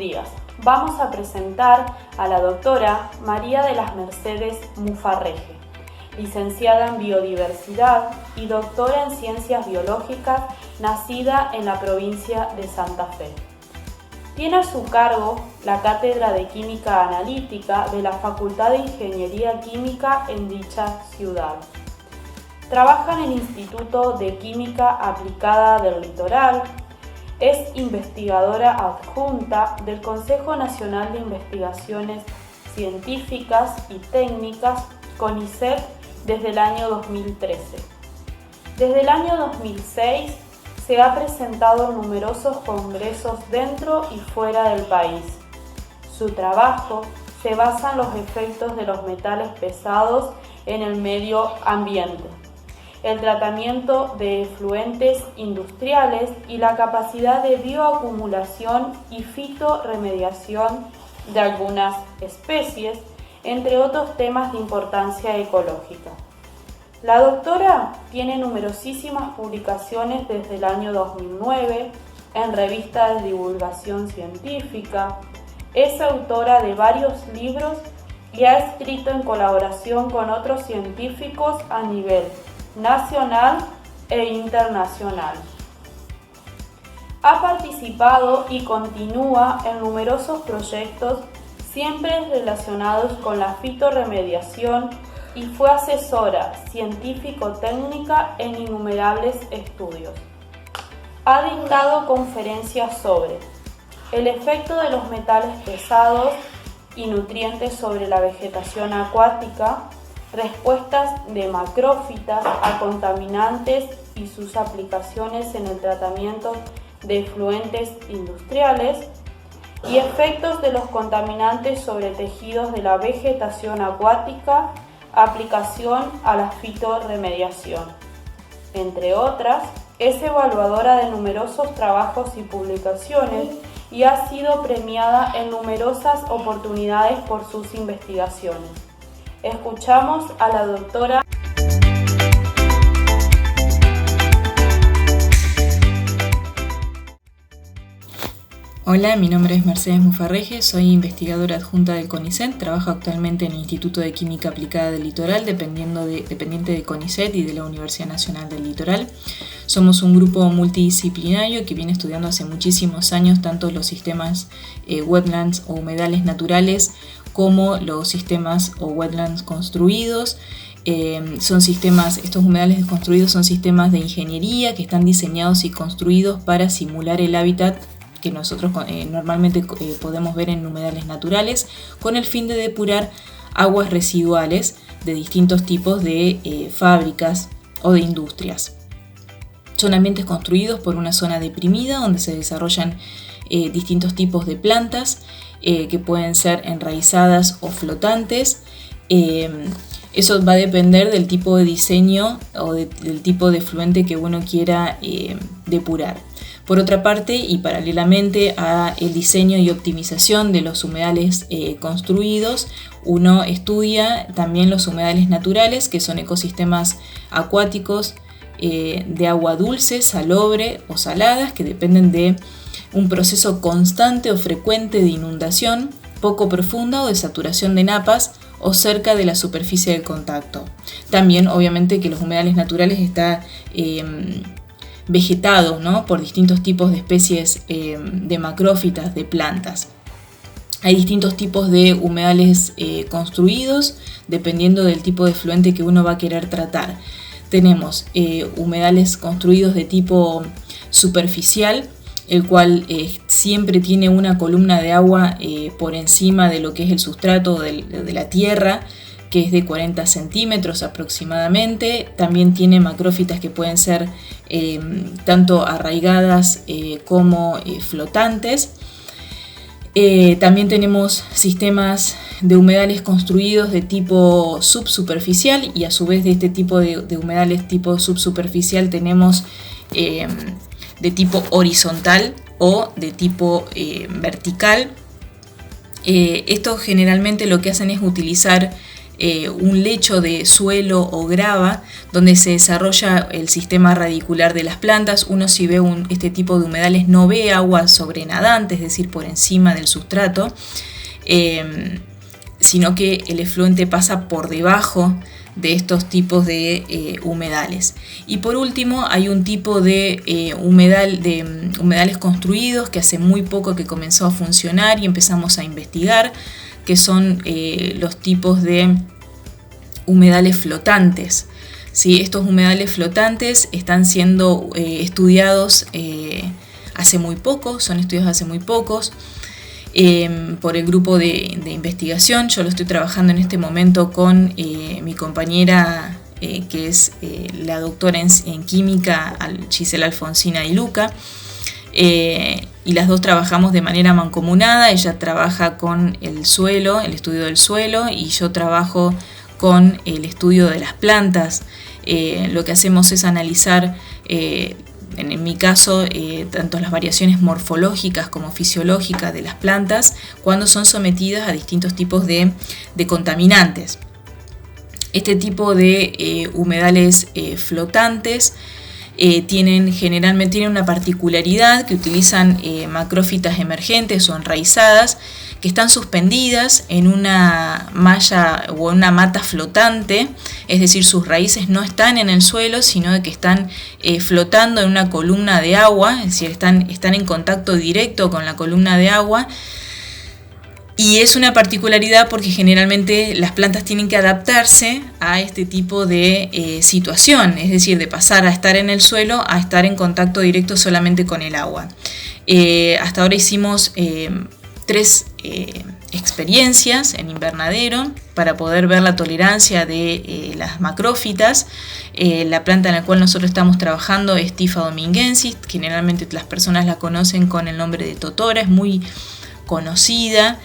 días. Vamos a presentar a la doctora María de las Mercedes Mufarreje, licenciada en Biodiversidad y doctora en Ciencias Biológicas, nacida en la provincia de Santa Fe. Tiene a su cargo la Cátedra de Química Analítica de la Facultad de Ingeniería Química en dicha ciudad. Trabaja en el Instituto de Química Aplicada del Litoral. Es investigadora adjunta del Consejo Nacional de Investigaciones Científicas y Técnicas, CONICET, desde el año 2013. Desde el año 2006 se ha presentado en numerosos congresos dentro y fuera del país. Su trabajo se basa en los efectos de los metales pesados en el medio ambiente, el tratamiento de efluentes industriales y la capacidad de bioacumulación y fitorremediación de algunas especies, entre otros temas de importancia ecológica. La doctora tiene numerosísimas publicaciones desde el año 2009 en revistas de divulgación científica, es autora de varios libros y ha escrito en colaboración con otros científicos a nivel nacional e internacional. Ha participado y continúa en numerosos proyectos siempre relacionados con la fitorremediación y fue asesora científico-técnica en innumerables estudios. Ha dictado conferencias sobre el efecto de los metales pesados y nutrientes sobre la vegetación acuática, respuestas de macrófitas a contaminantes y sus aplicaciones en el tratamiento de efluentes industriales, y efectos de los contaminantes sobre tejidos de la vegetación acuática, aplicación a la fitorremediación. Entre otras, es evaluadora de numerosos trabajos y publicaciones y ha sido premiada en numerosas oportunidades por sus investigaciones. Escuchamos a la doctora. Hola, mi nombre es Mercedes Mufarreje, soy investigadora adjunta del CONICET, trabajo actualmente en el Instituto de Química Aplicada del Litoral, dependiente de CONICET y de la Universidad Nacional del Litoral. Somos un grupo multidisciplinario que viene estudiando hace muchísimos años tanto los sistemas wetlands o humedales naturales como los sistemas o wetlands construidos. Estos humedales construidos son sistemas de ingeniería que están diseñados y construidos para simular el hábitat que nosotros normalmente podemos ver en humedales naturales, con el fin de depurar aguas residuales de distintos tipos de fábricas o de industrias. Son ambientes construidos por una zona deprimida donde se desarrollan distintos tipos de plantas que pueden ser enraizadas o flotantes. Eso va a depender del tipo de diseño o del tipo de efluente que uno quiera depurar. Por otra parte, y paralelamente a el diseño y optimización de los humedales construidos, uno estudia también los humedales naturales, que son ecosistemas acuáticos de agua dulce, salobre o saladas, que dependen de un proceso constante o frecuente de inundación, poco profunda o de saturación de napas o cerca de la superficie del contacto. También, obviamente, que los humedales naturales están vegetado, ¿no?, por distintos tipos de especies de macrófitas, de plantas. Hay distintos tipos de humedales construidos dependiendo del tipo de efluente que uno va a querer tratar. Tenemos humedales construidos de tipo superficial, el cual siempre tiene una columna de agua por encima de lo que es el sustrato de la tierra, que es de 40 centímetros aproximadamente. También tiene macrófitas que pueden ser tanto arraigadas como flotantes. También tenemos sistemas de humedales construidos de tipo subsuperficial, y a su vez de este tipo de humedales tipo subsuperficial tenemos de tipo horizontal o de tipo vertical. Esto generalmente lo que hacen es utilizar un lecho de suelo o grava donde se desarrolla el sistema radicular de las plantas. Uno, si ve este tipo de humedales, no ve agua sobrenadante, es decir, por encima del sustrato, sino que el efluente pasa por debajo de estos tipos de humedales. Y por último, hay un tipo de humedales construidos que hace muy poco que comenzó a funcionar y empezamos a investigar, que son los tipos de humedales flotantes. ¿Sí? Estos humedales flotantes están siendo estudiados hace muy poco, son estudiados hace muy pocos por el grupo de investigación. Yo lo estoy trabajando en este momento con mi compañera que es la doctora en química Gisela Alfonsina Di Luca, y las dos trabajamos de manera mancomunada. Ella trabaja con el suelo, el estudio del suelo, y yo trabajo con el estudio de las plantas. Lo que hacemos es analizar, en mi caso, tanto las variaciones morfológicas como fisiológicas de las plantas cuando son sometidas a distintos tipos de contaminantes. Este tipo de humedales flotantes generalmente tienen una particularidad, que utilizan macrófitas emergentes o enraizadas que están suspendidas en una malla o en una mata flotante, es decir, sus raíces no están en el suelo, sino que están flotando en una columna de agua, es decir, están en contacto directo con la columna de agua. Y es una particularidad porque generalmente las plantas tienen que adaptarse a este tipo de situación, es decir, de pasar a estar en el suelo a estar en contacto directo solamente con el agua. Hasta ahora hicimos 3 experiencias en invernadero para poder ver la tolerancia de las macrófitas. La planta en la cual nosotros estamos trabajando es Typha domingensis, generalmente las personas la conocen con el nombre de totora, es muy conocida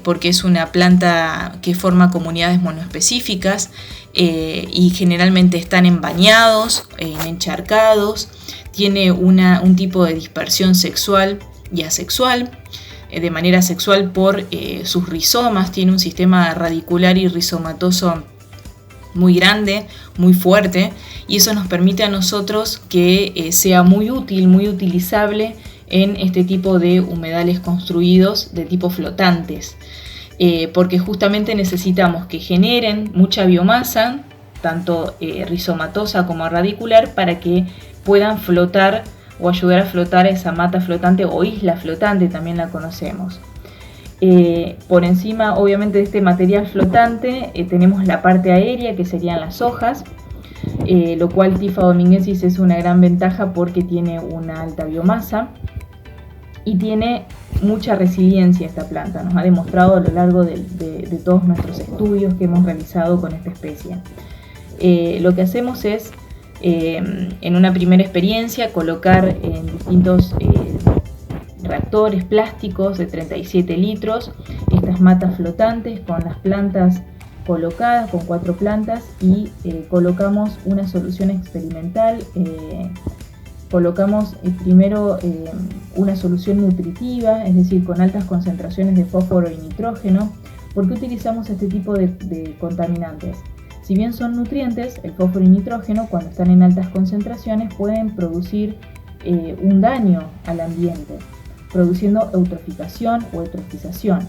porque es una planta que forma comunidades monoespecíficas y generalmente están en bañados, en encharcados, tiene un tipo de dispersión sexual y asexual. De manera sexual por sus rizomas, tiene un sistema radicular y rizomatoso muy grande, muy fuerte, y eso nos permite a nosotros que sea muy útil, muy utilizable en este tipo de humedales construidos de tipo flotantes, porque justamente necesitamos que generen mucha biomasa, tanto rizomatosa como radicular, para que puedan flotar o ayudar a flotar esa mata flotante o isla flotante, también la conocemos. Por encima, obviamente, de este material flotante tenemos la parte aérea, que serían las hojas, lo cual Typha domingensis es una gran ventaja porque tiene una alta biomasa y tiene mucha resiliencia esta planta. Nos ha demostrado a lo largo de todos nuestros estudios que hemos realizado con esta especie. Lo que hacemos es, en una primera experiencia, colocar en distintos reactores plásticos de 37 litros estas matas flotantes con las plantas colocadas, con 4 plantas, y colocamos una solución experimental. Colocamos primero una solución nutritiva, es decir, con altas concentraciones de fósforo y nitrógeno. ¿Por qué utilizamos este tipo de contaminantes? Si bien son nutrientes, el fósforo y nitrógeno, cuando están en altas concentraciones, pueden producir un daño al ambiente, produciendo eutroficación o eutrofización.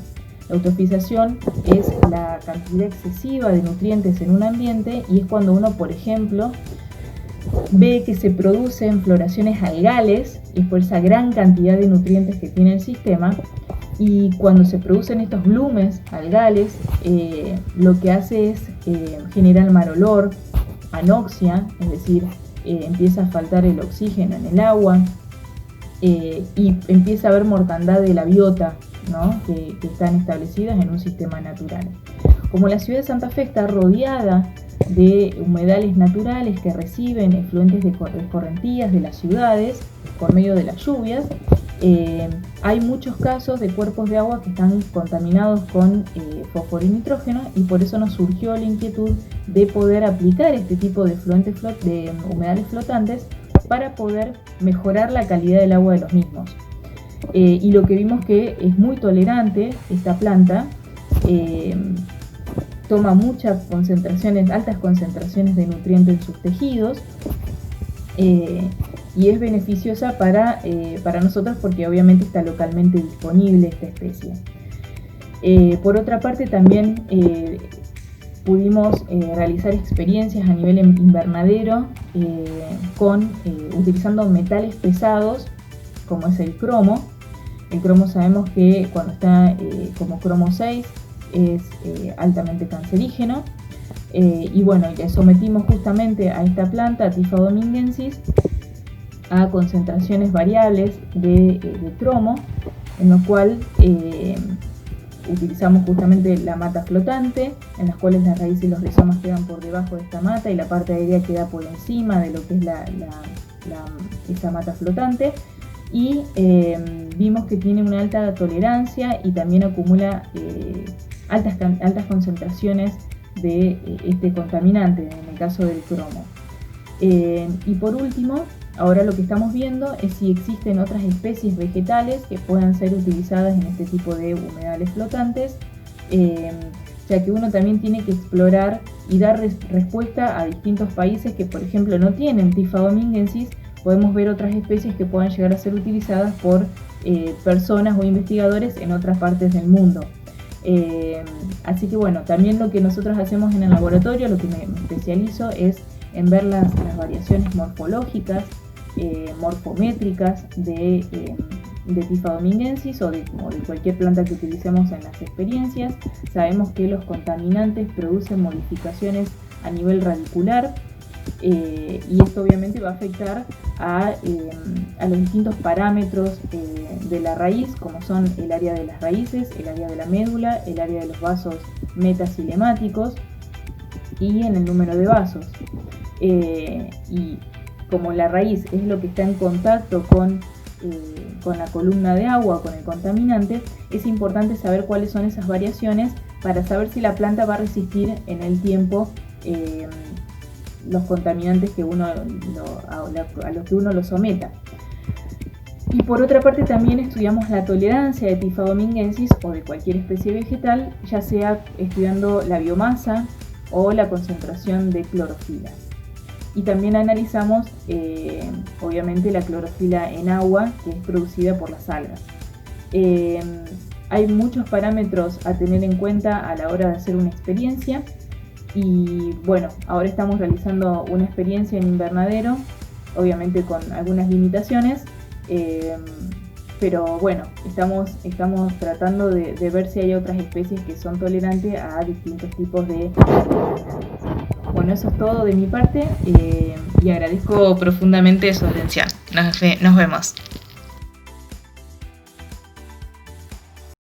Eutrofización es la cantidad excesiva de nutrientes en un ambiente, y es cuando uno, por ejemplo, ve que se producen floraciones algales, y es por esa gran cantidad de nutrientes que tiene el sistema. Y cuando se producen estos blooms algales, lo que hace es generar mal olor, anoxia, es decir, empieza a faltar el oxígeno en el agua, y empieza a haber mortandad de la biota, ¿no? que están establecidas en un sistema natural. Como la ciudad de Santa Fe está rodeada de humedales naturales que reciben efluentes de escorrentías de las ciudades por medio de las lluvias, hay muchos casos de cuerpos de agua que están contaminados con fósforo y nitrógeno, y por eso nos surgió la inquietud de poder aplicar este tipo de humedales flotantes para poder mejorar la calidad del agua de los mismos. Y lo que vimos que es muy tolerante esta planta toma altas concentraciones de nutrientes en sus tejidos, y es beneficiosa para nosotros porque obviamente está localmente disponible esta especie. Por otra parte, también pudimos realizar experiencias a nivel invernadero utilizando metales pesados como es el cromo. El cromo sabemos que cuando está como cromo 6 es altamente cancerígeno. Y bueno, le sometimos justamente a esta planta, a Typha domingensis, a concentraciones variables de cromo, en lo cual utilizamos justamente la mata flotante, en las cuales las raíces y los rizomas quedan por debajo de esta mata y la parte aérea queda por encima de lo que es esta mata flotante, y vimos que tiene una alta tolerancia y también acumula altas concentraciones de este contaminante, en el caso del cromo. Y por último, ahora lo que estamos viendo es si existen otras especies vegetales que puedan ser utilizadas en este tipo de humedales flotantes, ya que uno también tiene que explorar y dar respuesta a distintos países que, por ejemplo, no tienen Typha domingensis. Podemos ver otras especies que puedan llegar a ser utilizadas por personas o investigadores en otras partes del mundo. Así que bueno, también lo que nosotros hacemos en el laboratorio, lo que me especializo es en ver las variaciones morfológicas, morfométricas de Typha domingensis o de cualquier planta que utilicemos en las experiencias. Sabemos que los contaminantes producen modificaciones a nivel radicular, y esto obviamente va a afectar a los distintos parámetros de la raíz, como son el área de las raíces, el área de la médula, el área de los vasos metacilemáticos y en el número de vasos. Y como la raíz es lo que está en contacto con la columna de agua, con el contaminante, es importante saber cuáles son esas variaciones para saber si la planta va a resistir en el tiempo los contaminantes a los que uno lo someta. Y por otra parte también estudiamos la tolerancia de Typha domingensis o de cualquier especie vegetal, ya sea estudiando la biomasa o la concentración de clorofila. Y también analizamos obviamente la clorofila en agua que es producida por las algas. Hay muchos parámetros a tener en cuenta a la hora de hacer una experiencia. Y bueno, ahora estamos realizando una experiencia en invernadero, obviamente con algunas limitaciones, pero bueno, estamos tratando de ver si hay otras especies que son tolerantes a distintos tipos de contaminantes. Bueno, eso es todo de mi parte, y agradezco profundamente su atención. Nos vemos.